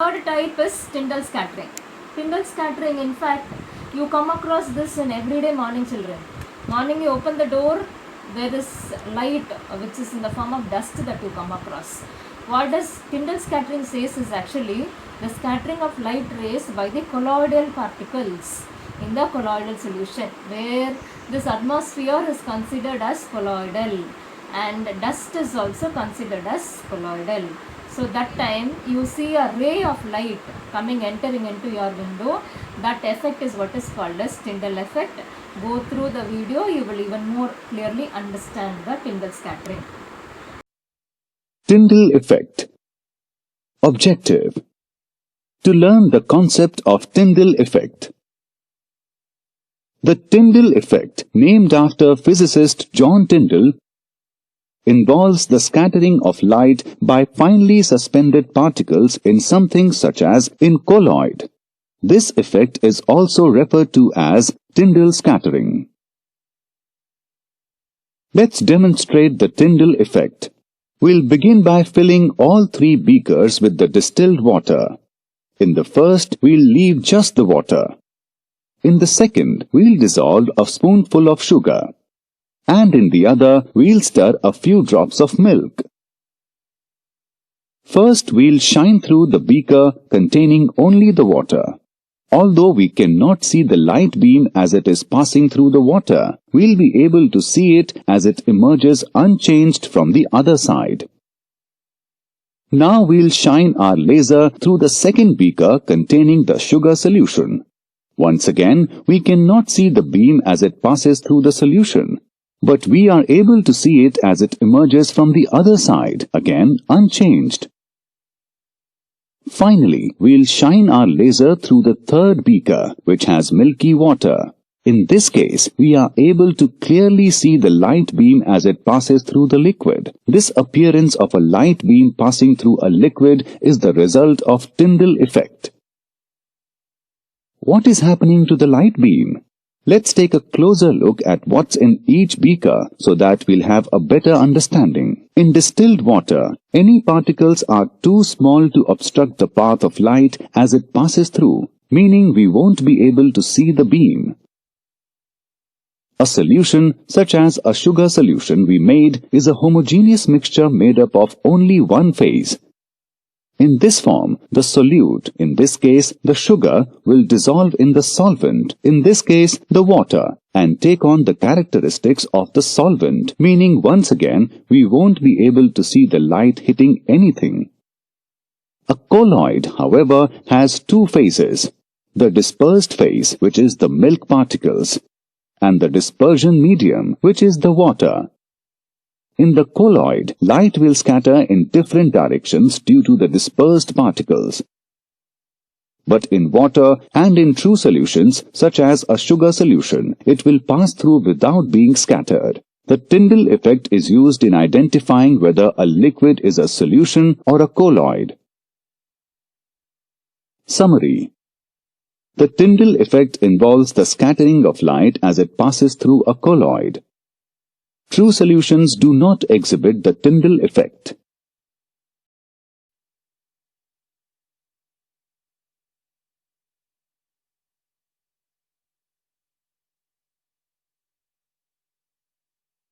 Third type is Tyndall scattering. Tyndall scattering, in fact, you come across this in everyday morning, children. Morning you open the door, there is light which is in the form of dust that you come across. What does Tyndall scattering says is actually the scattering of light rays by the colloidal particles in the colloidal solution, where this atmosphere is considered as colloidal and dust is also considered as colloidal. So that time you see a ray of light entering into your window. That effect is what is called as Tyndall effect. Go through the video, you will even more clearly understand the Tyndall scattering. Tyndall effect. Objective: to learn the concept of Tyndall effect. The Tyndall effect, named after physicist John Tyndall, involves the scattering of light by finely suspended particles in something such as in colloid. This effect is also referred to as Tyndall scattering. Let's demonstrate the Tyndall effect. We'll begin by filling all 3 beakers with the distilled water. In the first, we'll leave just the water. In the second, we'll dissolve a spoonful of sugar. And in the other, we'll stir a few drops of milk. First, we'll shine through the beaker containing only the water. Although we cannot see the light beam as it is passing through the water, we'll be able to see it as it emerges unchanged from the other side. Now we'll shine our laser through the second beaker containing the sugar solution. Once again, we cannot see the beam as it passes through the solution, but we are able to see it as it emerges from the other side, again unchanged. Finally, we'll shine our laser through the third beaker, which has milky water. In this case, we are able to clearly see the light beam as it passes through the liquid. This appearance of a light beam passing through a liquid is the result of Tyndall effect. What is happening to the light beam? Let's take a closer look at what's in each beaker so that we'll have a better understanding. In distilled water, any particles are too small to obstruct the path of light as it passes through, meaning we won't be able to see the beam. A solution, such as a sugar solution we made, is a homogeneous mixture made up of only one phase. In this form, the solute, in this case the sugar, will dissolve in the solvent, in this case the water, and take on the characteristics of the solvent, meaning once again we won't be able to see the light hitting anything. A colloid, however, has 2 phases: the dispersed phase, which is the milk particles, and the dispersion medium, which is the water. In the colloid, light will scatter in different directions due to the dispersed particles. But in water and in true solutions, such as a sugar solution, it will pass through without being scattered. The Tyndall effect is used in identifying whether a liquid is a solution or a colloid. Summary: the Tyndall effect involves the scattering of light as it passes through a colloid. True solutions do not exhibit the Tyndall effect.